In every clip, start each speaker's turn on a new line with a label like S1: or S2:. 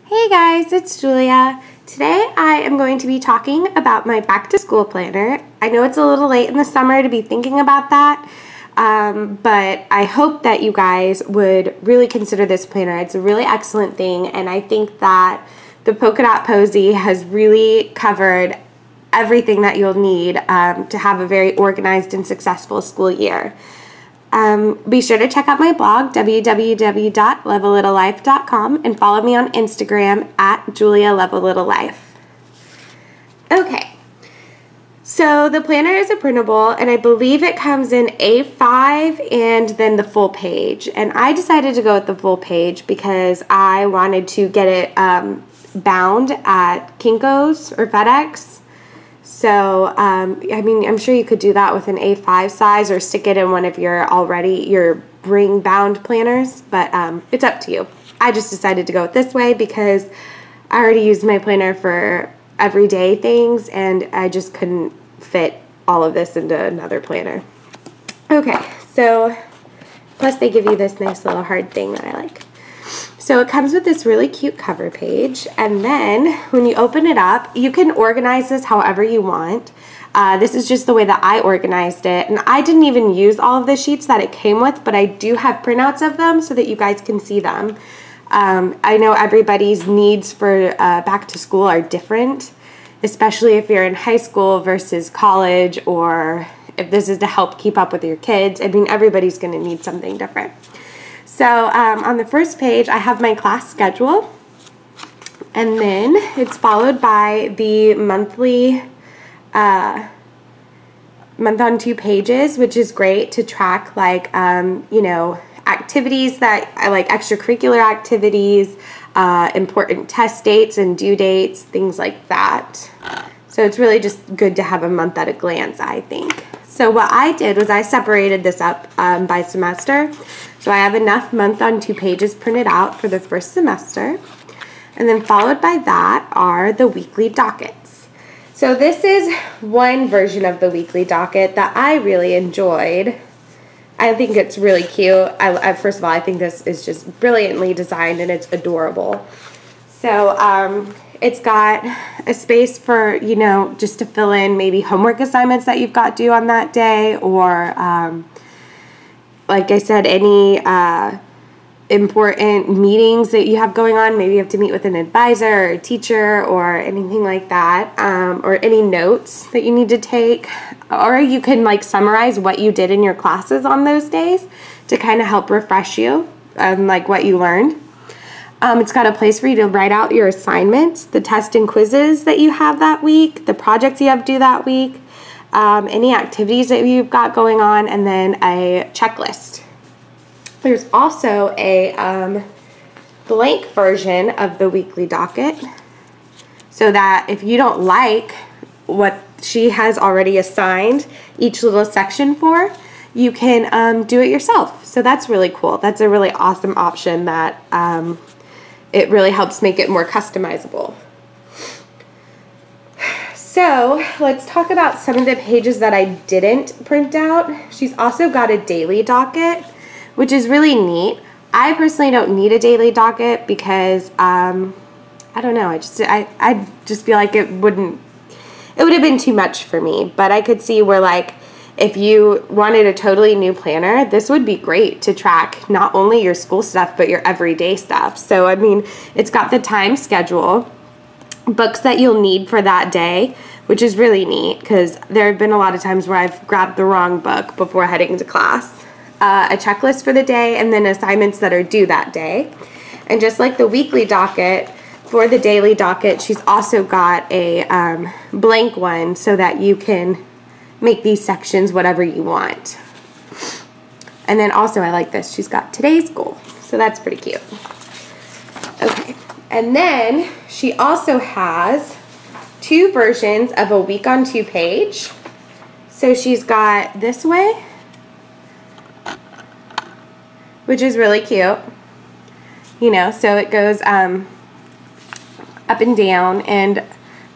S1: Hey guys, it's Julia. Today I am going to be talking about my back to school planner. I know it's a little late in the summer to be thinking about that, but I hope that you guys would really consider this planner. It's a really excellent thing, and I think that the Polka Dot Posie has really covered everything that you'll need to have a very organized and successful school year. Be sure to check out my blog, www.livealittlelife.com, and follow me on Instagram at JuliaLoveALittleLife. Okay, so the planner is a printable, and I believe it comes in A5 and then the full page. And I decided to go with the full page because I wanted to get it bound at Kinko's or FedEx. So, I mean, I'm sure you could do that with an A5 size or stick it in one of your ring bound planners, but it's up to you. I just decided to go this way because I already used my planner for everyday things and I just couldn't fit all of this into another planner. Okay, so plus they give you this nice little hard thing that I like. So it comes with this really cute cover page, and then when you open it up, you can organize this however you want. This is just the way that I organized it, and I didn't even use all of the sheets that it came with, but I do have printouts of them so that you guys can see them. I know everybody's needs for back to school are different, especially if you're in high school versus college, or if this is to help keep up with your kids. I mean, everybody's going to need something different. So on the first page, I have my class schedule, and then it's followed by the monthly month on 2 pages, which is great to track, like, you know, activities that I like, extracurricular activities, important test dates and due dates, things like that. So it's really just good to have a month at a glance, I think. So what I did was I separated this up by semester. So I have enough month on 2 pages printed out for the first semester. And then followed by that are the weekly dockets. So this is one version of the weekly docket that I really enjoyed. I think it's really cute. First of all, I think this is just brilliantly designed and it's adorable. So it's got a space for, you know, just to fill in maybe homework assignments that you've got due on that day, or like I said, any important meetings that you have going on. Maybe you have to meet with an advisor or a teacher or anything like that, or any notes that you need to take. Or you can like summarize what you did in your classes on those days to kind of help refresh you on like what you learned. It's got a place for you to write out your assignments, the tests and quizzes that you have that week, the projects you have due that week, any activities that you've got going on, and then a checklist. There's also a blank version of the weekly docket, so that if you don't like what she has already assigned each little section for, you can do it yourself. So that's really cool. That's a really awesome option that it really helps make it more customizable. So let's talk about some of the pages that I didn't print out. She's also got a daily docket, which is really neat. I personally don't need a daily docket because I don't know, I just feel like it would have been too much for me. But I could see where, like, if you wanted a totally new planner, this would be great to track not only your school stuff, but your everyday stuff. So, I mean, it's got the time schedule, books that you'll need for that day, which is really neat because there have been a lot of times where I've grabbed the wrong book before heading to class. A checklist for the day, and then assignments that are due that day. And just like the weekly docket, for the daily docket, she's also got a blank one so that you can make these sections whatever you want. And then also, I like this, she's got today's goal, so that's pretty cute. Okay, and then she also has 2 versions of a week on 2 page. So she's got this way, which is really cute, you know, so it goes up and down, and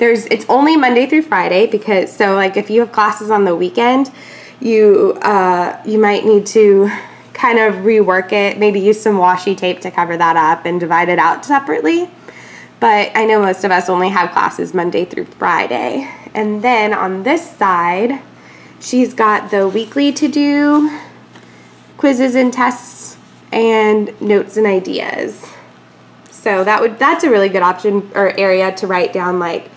S1: it's only Monday through Friday, because, so like if you have classes on the weekend, you might need to kind of rework it, maybe use some washi tape to cover that up and divide it out separately. but I know most of us only have classes Monday through Friday. And then on this side, she's got the weekly to-do, quizzes and tests, and notes and ideas. So that's a really good option or area to write down like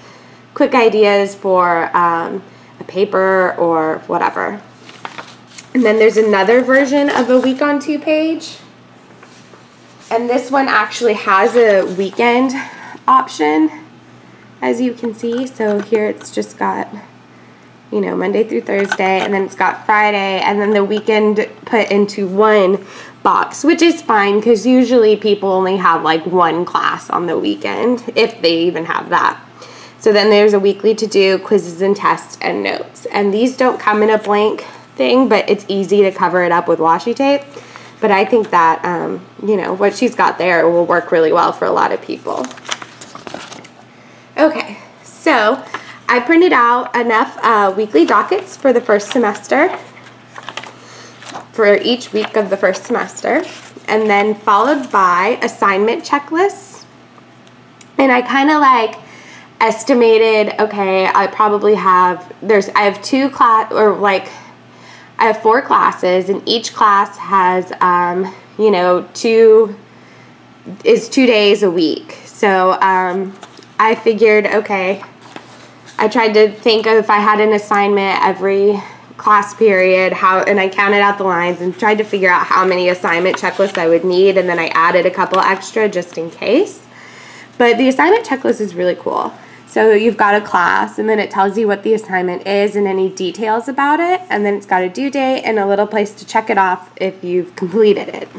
S1: quick ideas for a paper or whatever. And then there's another version of a week on 2 page. And this one actually has a weekend option, as you can see. So here it's just got, you know, Monday through Thursday, and then it's got Friday, and then the weekend put into one box, which is fine because usually people only have like one class on the weekend, if they even have that. So then there's a weekly to do, quizzes and tests, and notes. And these don't come in a blank thing, but it's easy to cover it up with washi tape. But I think that, you know, what she's got there will work really well for a lot of people. Okay, so I printed out enough weekly dockets for the first semester, for each week of the first semester, and then followed by assignment checklists. And I kind of like estimated, okay, I probably have, I have 4 classes, and each class has, you know, 2 days a week. So I figured, okay, I tried to think of if I had an assignment every class period, and I counted out the lines and tried to figure out how many assignment checklists I would need, and then I added a couple extra just in case. But the assignment checklist is really cool. So you've got a class, and then it tells you what the assignment is and any details about it, and then it's got a due date and a little place to check it off if you've completed it.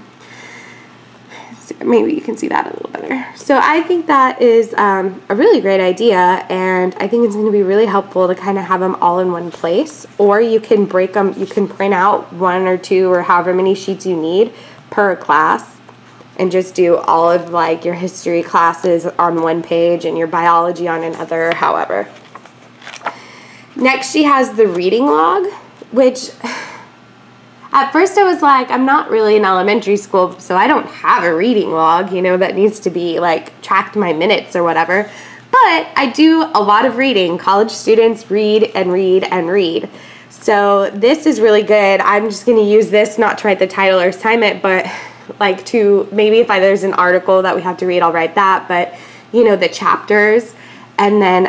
S1: So maybe you can see that a little better. So I think that is a really great idea, and I think it's going to be really helpful to kind of have them all in one place, or you can break them, you can print out 1 or 2 or however many sheets you need per class, and just do all of like your history classes on one page and your biology on another, however. Next she has the reading log, which at first I was like, I'm not really in elementary school, so I don't have a reading log, you know, that needs to be like tracked my minutes or whatever. But I do a lot of reading. College students read and read and read. So this is really good. I'm just going to use this not to write the title or assignment, but like to maybe if there's an article that we have to read, I'll write that, but you know, the chapters, and then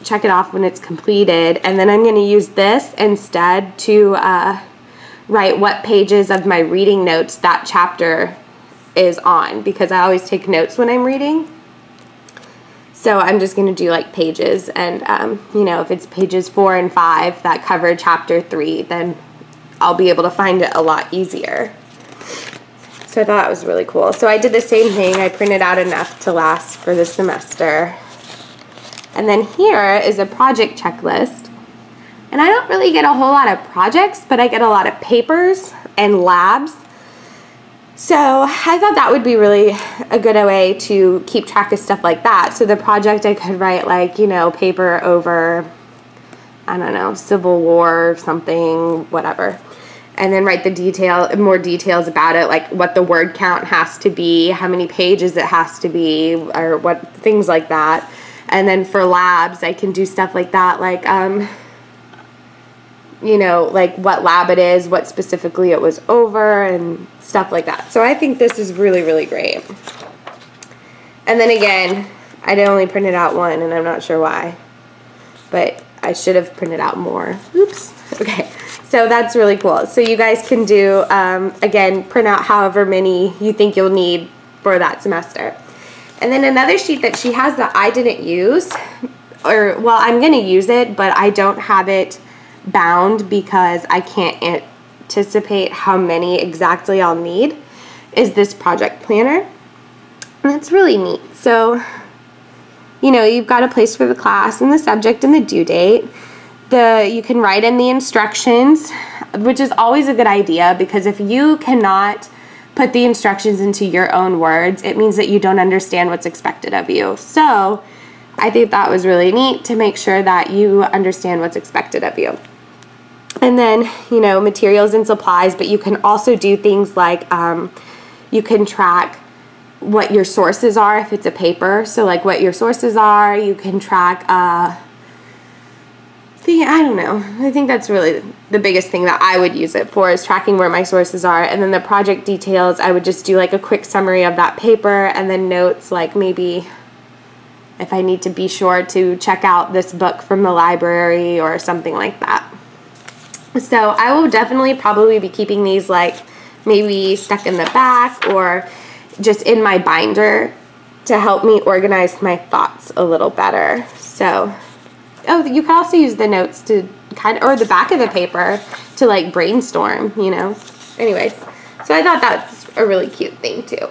S1: check it off when it's completed. And then I'm going to use this instead to write what pages of my reading notes that chapter is on, because I always take notes when I'm reading. So I'm just going to do like pages, and you know, if it's pages 4 and 5 that cover chapter 3, then I'll be able to find it a lot easier. So I thought it was really cool. So I did the same thing. I printed out enough to last for the semester. And then here is a project checklist. And I don't really get a whole lot of projects, but I get a lot of papers and labs. So I thought that would be really a good way to keep track of stuff like that. So the project I could write like, you know, paper over, I don't know, Civil War or something, whatever. And then write the more details about it, like what the word count has to be, how many pages it has to be, or what things like that. And then for labs, I can do stuff like that, like, you know, like what lab it is, what specifically it was over, and stuff like that. So I think this is really, really great. And then again, I only printed out 1, and I'm not sure why, but I should have printed out more. Oops. Okay. So that's really cool. So you guys can do, again, print out however many you think you'll need for that semester. And then another sheet that she has that I didn't use, or, well, I'm going to use it, but I don't have it bound because I can't anticipate how many exactly I'll need, is this project planner. And it's really neat. So, you know, you've got a place for the class and the subject and the due date. You can write in the instructions, which is always a good idea, because if you cannot put the instructions into your own words, it means that you don't understand what's expected of you. So I think that was really neat to make sure that you understand what's expected of you. And then, you know, materials and supplies, but you can also do things like you can track what your sources are if it's a paper. So like what your sources are, you can track, I don't know. I think that's really the biggest thing that I would use it for, is tracking where my sources are. And then the project details, I would just do like a quick summary of that paper, and then notes like maybe if I need to be sure to check out this book from the library or something like that. So I will definitely probably be keeping these like maybe stuck in the back or just in my binder to help me organize my thoughts a little better. So, oh, you can also use the notes to kind of, or the back of the paper to like brainstorm, you know. Anyways, so I thought that's a really cute thing too.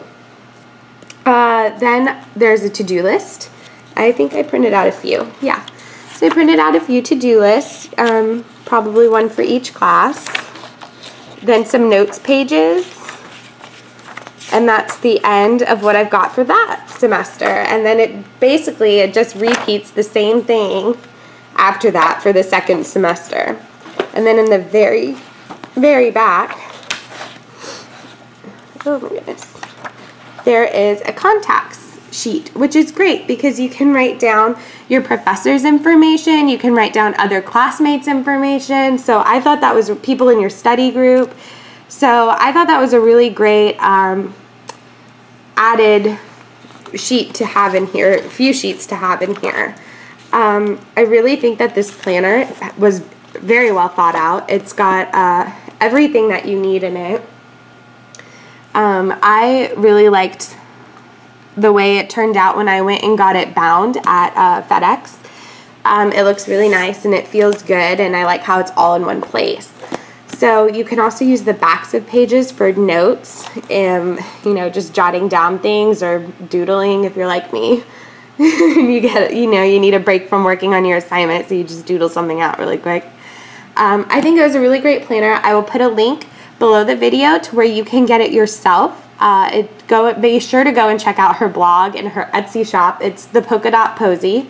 S1: Then there's a to-do list. I think I printed out a few. Yeah. So I printed out a few to-do lists, probably one for each class. Then some notes pages. And that's the end of what I've got for that semester. And then it just repeats the same thing after that for the second semester. And then in the very, very back, oh my goodness, there is a contacts sheet, which is great because you can write down your professor's information, you can write down other classmates' information. So I thought that was people in your study group. So I thought that was a really great added sheet to have in here, a few sheets to have in here. I really think that this planner was very well thought out. It's got everything that you need in it. I really liked the way it turned out when I went and got it bound at FedEx. It looks really nice and it feels good, and I like how it's all in one place. So you can also use the backs of pages for notes, you know, just jotting down things or doodling if you're like me. You need a break from working on your assignment, so you just doodle something out really quick. I think it was a really great planner. I will put a link below the video to where you can get it yourself. Be sure to go and check out her blog and her Etsy shop. It's the Polka Posie.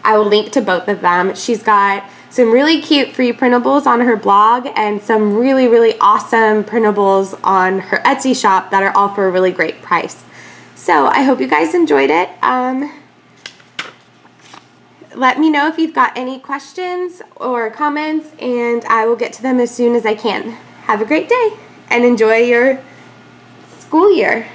S1: I will link to both of them. She's got some really cute free printables on her blog and some really, really awesome printables on her Etsy shop that are all for a really great price. So I hope you guys enjoyed it. Let me know if you've got any questions or comments, and I will get to them as soon as I can. Have a great day and enjoy your school year.